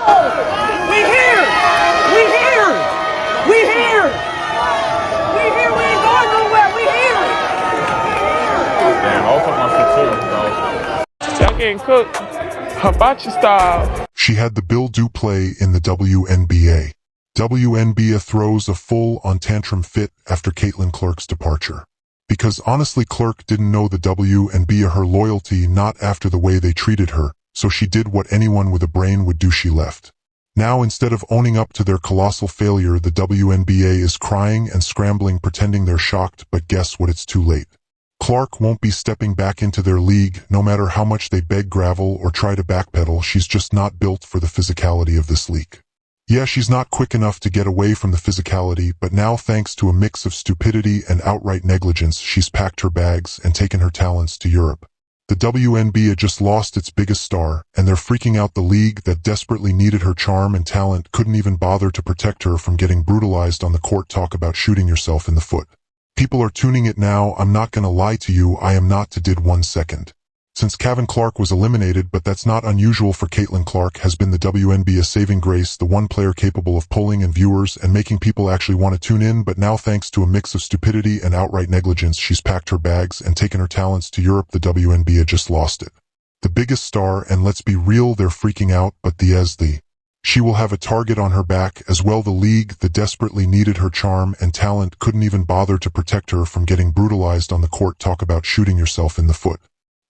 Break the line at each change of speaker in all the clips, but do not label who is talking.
We here! We here! We here! We here! We ain't going nowhere! We here!
Damn, I was talking about shit too, bro. Y'all getting cooked. Hibachi style.
She had the Bill do play in the WNBA. WNBA throws a full-on tantrum fit after Caitlin Clark's departure. Because honestly Clark didn't know the WNBA her loyalty not after the way they treated her, so she did what anyone with a brain would do. She left. Now instead of owning up to their colossal failure, the WNBA is crying and scrambling pretending they're shocked, but guess what, it's too late. Clark won't be stepping back into their league no matter how much they beg gravel or try to backpedal. She's just not built for the physicality of this league. Yeah, she's not quick enough to get away from the physicality, but now thanks to a mix of stupidity and outright negligence, she's packed her bags and taken her talents to Europe. The WNBA just lost its biggest star, and they're freaking out. The league that desperately needed her charm and talent couldn't even bother to protect her from getting brutalized on the court. Talk about shooting yourself in the foot. People are tuning it now. I'm not gonna lie to you, I am not to did 1 second. Since Caitlin Clark was eliminated, but that's not unusual for Caitlin Clark, has been the WNBA saving grace, the one player capable of pulling in viewers and making people actually want to tune in, but now thanks to a mix of stupidity and outright negligence, she's packed her bags and taken her talents to Europe. The WNBA just lost it. The biggest star, and let's be real, they're freaking out, but she will have a target on her back as well. The league that desperately needed her charm and talent couldn't even bother to protect her from getting brutalized on the court. Talk about shooting yourself in the foot.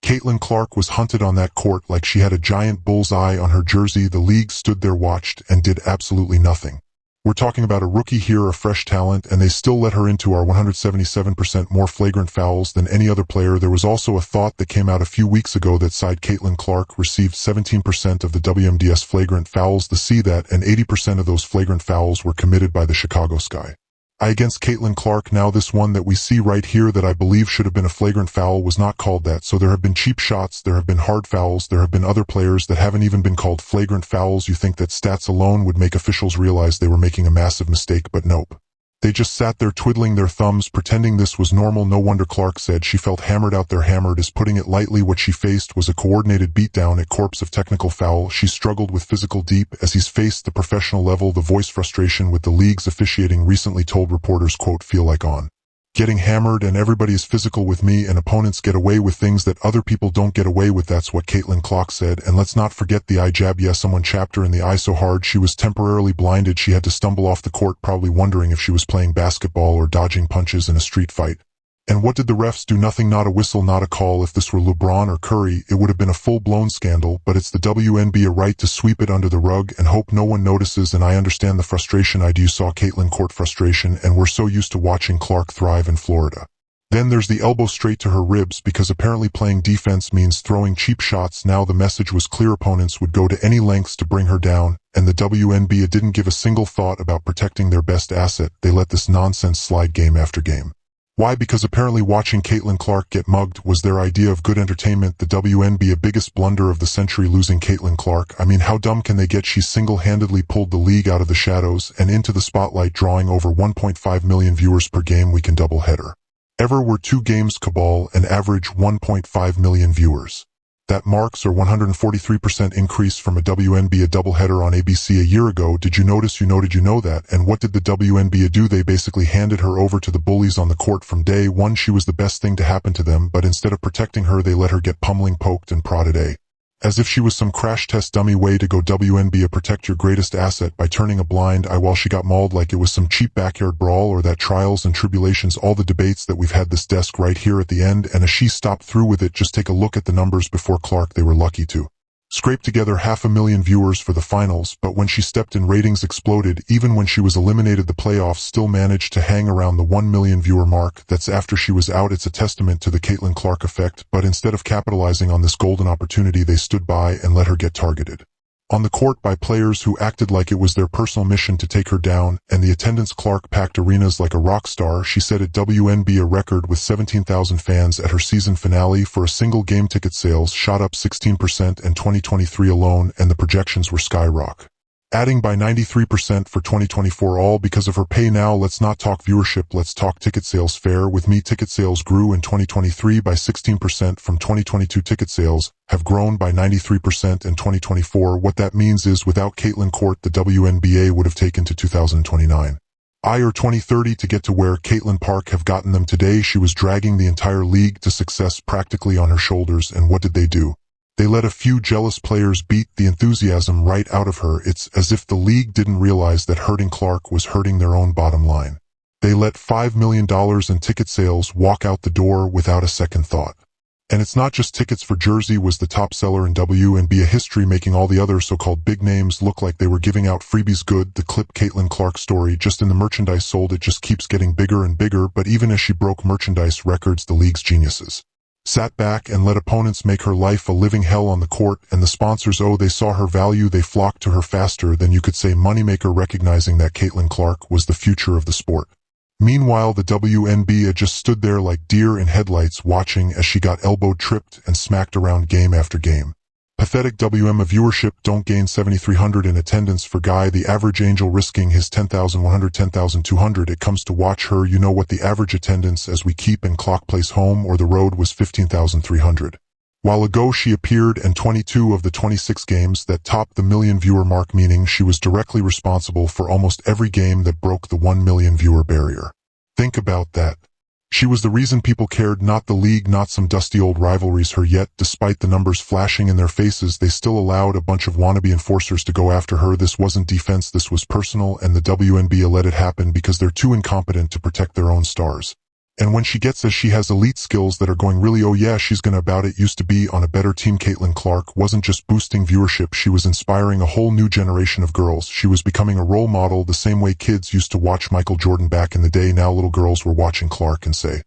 Caitlin Clark was hunted on that court like she had a giant bullseye on her jersey. The league stood there, watched, and did absolutely nothing. We're talking about a rookie here, a fresh talent, and they still let her into our 177% more flagrant fouls than any other player. There was also a thought that came out a few weeks ago that side Caitlin Clark received 17% of the WNBA's flagrant fouls. To see that, and 80% of those flagrant fouls were committed by the Chicago Sky. Against Caitlin Clark. Now this one that we see right here that I believe should have been a flagrant foul was not called that. So there have been cheap shots, there have been hard fouls, there have been other players that haven't even been called flagrant fouls. You think that stats alone would make officials realize they were making a massive mistake, but nope. They just sat there twiddling their thumbs, pretending this was normal. No wonder Clark said she felt hammered out there. Hammered is putting it lightly. What she faced was a coordinated beatdown at corpse of technical foul. She struggled with physical deep as he's faced the professional level. The voice frustration with the league's officiating recently told reporters, quote, feel like on getting hammered and everybody is physical with me and opponents get away with things that other people don't get away with. That's what Caitlin Clark said. And let's not forget the eye jab. Yeah, someone chapped her in the eye so hard she was temporarily blinded. She had to stumble off the court, probably wondering if she was playing basketball or dodging punches in a street fight. And what did the refs do? Nothing, not a whistle, not a call. If this were LeBron or Curry, it would have been a full-blown scandal, but it's the WNBA right to sweep it under the rug and hope no one notices. And I understand the frustration. You saw Caitlin court frustration, and we're so used to watching Clark thrive in Florida. Then there's the elbow straight to her ribs, because apparently playing defense means throwing cheap shots. Now the message was clear, opponents would go to any lengths to bring her down, and the WNBA didn't give a single thought about protecting their best asset. They let this nonsense slide game after game. Why? Because apparently watching Caitlin Clark get mugged was their idea of good entertainment. The WNBA biggest blunder of the century, losing Caitlin Clark. I mean, how dumb can they get? She single-handedly pulled the league out of the shadows and into the spotlight, drawing over 1.5 million viewers per game. Weekend doubleheader. Ever were 2 games cabal and average 1.5 million viewers. That marks a 143% increase from a WNBA doubleheader on ABC a year ago. Did you notice? Did you know that? And what did the WNBA do? They basically handed her over to the bullies on the court from day one. She was the best thing to happen to them, but instead of protecting her, they let her get pummeling, poked, and prodded. As if she was some crash test dummy. Way to go, WNBA. Protect your greatest asset by turning a blind eye while she got mauled like it was some cheap backyard brawl or that trials and tribulations. All the debates that we've had. This desk right here at the end, and as she stopped through with it, just take a look at the numbers before Clark. They were lucky to scrape together 500,000 viewers for the finals, but when she stepped in, ratings exploded. Even when she was eliminated, the playoffs still managed to hang around the 1 million viewer mark. That's after she was out. It's a testament to the Caitlin Clark effect, but instead of capitalizing on this golden opportunity, they stood by and let her get targeted on the court by players who acted like it was their personal mission to take her down, and the attendance. Clark packed arenas like a rock star. She set a WNBA record with 17,000 fans at her season finale. For a single game, ticket sales shot up 16% in 2023 alone, and the projections were skyrocket. adding by 93% for 2024, all because of her pay. Now let's not talk viewership, let's talk ticket sales. Fair with me, ticket sales grew in 2023 by 16% from 2022. Ticket sales have grown by 93% in 2024. What that means is without Caitlin Clark, the WNBA would have taken to 2029. Or 2030 to get to where Caitlin Clark have gotten them today. She was dragging the entire league to success practically on her shoulders, and what did they do? They let a few jealous players beat the enthusiasm right out of her. It's as if the league didn't realize that hurting Clark was hurting their own bottom line. They let $5 million in ticket sales walk out the door without a second thought. And it's not just tickets. For Jersey was the top seller in WNBA history, making all the other so-called big names look like they were giving out freebies. Good. The clip Caitlin Clark story, just in the merchandise sold, it just keeps getting bigger and bigger. But even as she broke merchandise records, the league's geniuses sat back and let opponents make her life a living hell on the court, and the sponsors, they saw her value. They flocked to her faster than you could say moneymaker, recognizing that Caitlin Clark was the future of the sport. Meanwhile, the WNBA just stood there like deer in headlights, watching as she got elbowed, tripped, and smacked around game after game. Pathetic. WNBA viewership don't gain 7,300 in attendance for Guy, the average angel, risking his 10,100, 10,200. It comes to watch her. You know what the average attendance as we keep in clock place home or the road was 15,300. While ago she appeared in 22 of the 26 games that topped the million viewer mark, meaning she was directly responsible for almost every game that broke the 1 million viewer barrier. Think about that. She was the reason people cared, not the league, not some dusty old rivalries. Her. Yet, despite the numbers flashing in their faces, they still allowed a bunch of wannabe enforcers to go after her. This wasn't defense, this was personal, and the WNBA let it happen because they're too incompetent to protect their own stars. And when she gets as she has elite skills that are going really, oh yeah, she's gonna about it. Used to be on a better team. Caitlin Clark wasn't just boosting viewership, she was inspiring a whole new generation of girls. She was becoming a role model the same way kids used to watch Michael Jordan back in the day. Now little girls were watching Clark and say,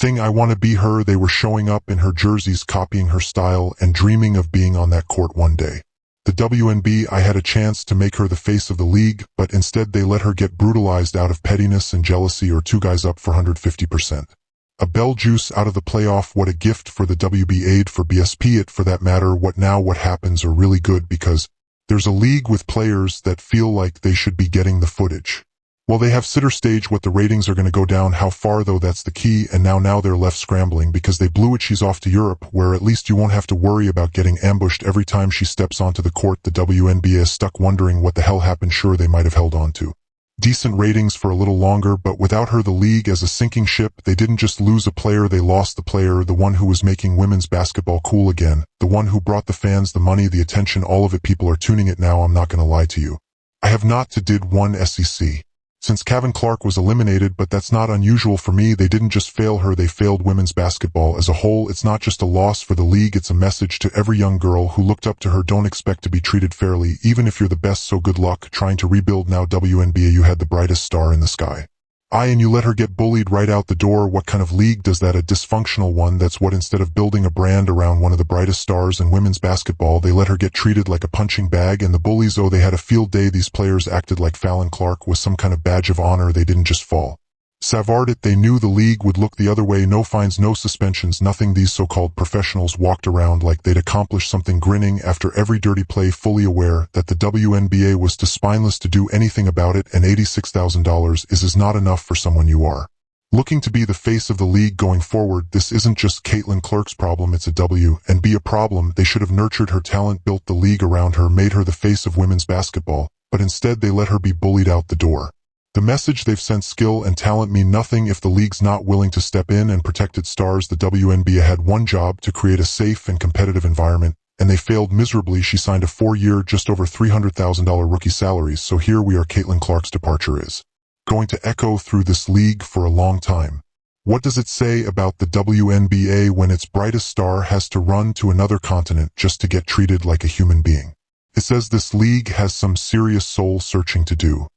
I want to be her. They were showing up in her jerseys, copying her style, and dreaming of being on that court one day. The WNBA had a chance to make her the face of the league, but instead they let her get brutalized out of pettiness and jealousy, or two guys up for 150%. A bell juice out of the playoff. What a gift for the WBA, for BSP it for that matter. What now? What happens are really good because there's a league with players that feel like they should be getting the footage. Well, they have sitter stage. What the ratings are going to go down. How far though? That's the key. And now they're left scrambling because they blew it. She's off to Europe, where at least you won't have to worry about getting ambushed every time she steps onto the court. The WNBA is stuck wondering what the hell happened. Sure, they might have held on to decent ratings for a little longer, but without her, the league as a sinking ship. They didn't just lose a player, they lost the player, the one who was making women's basketball cool again, the one who brought the fans the money, the attention, all of it. People are tuning it now. I'm not going to lie to you. I have not to did one SEC since Caitlin Clark was eliminated, but that's not unusual for me. They didn't just fail her, they failed women's basketball as a whole. It's not just a loss for the league, it's a message to every young girl who looked up to her. Don't expect to be treated fairly, even if you're the best, so good luck trying to rebuild now. WNBA, you had the brightest star in the sky. And you let her get bullied right out the door. What kind of league does that? A dysfunctional one. That's what, instead of building a brand around one of the brightest stars in women's basketball, they let her get treated like a punching bag. And the bullies, they had a field day. These players acted like Fallon Clark was some kind of badge of honor. They didn't just fall savard it, they knew the league would look the other way. No fines, no suspensions, nothing. These so-called professionals walked around like they'd accomplished something, grinning after every dirty play, fully aware that the WNBA was too spineless to do anything about it. And $86,000 is not enough for someone you are looking to be the face of the league going forward. This isn't just Caitlin Clark's problem, it's a WNBA problem. They should have nurtured her talent, built the league around her, made her the face of women's basketball, but instead they let her be bullied out the door. The message they've sent: skill and talent mean nothing if the league's not willing to step in and protect its stars. The WNBA had one job: to create a safe and competitive environment, and they failed miserably. She signed a 4-year, just over $300,000 rookie salaries. So here we are. Caitlin Clark's departure is going to echo through this league for a long time. What does it say about the WNBA when its brightest star has to run to another continent just to get treated like a human being? It says this league has some serious soul searching to do.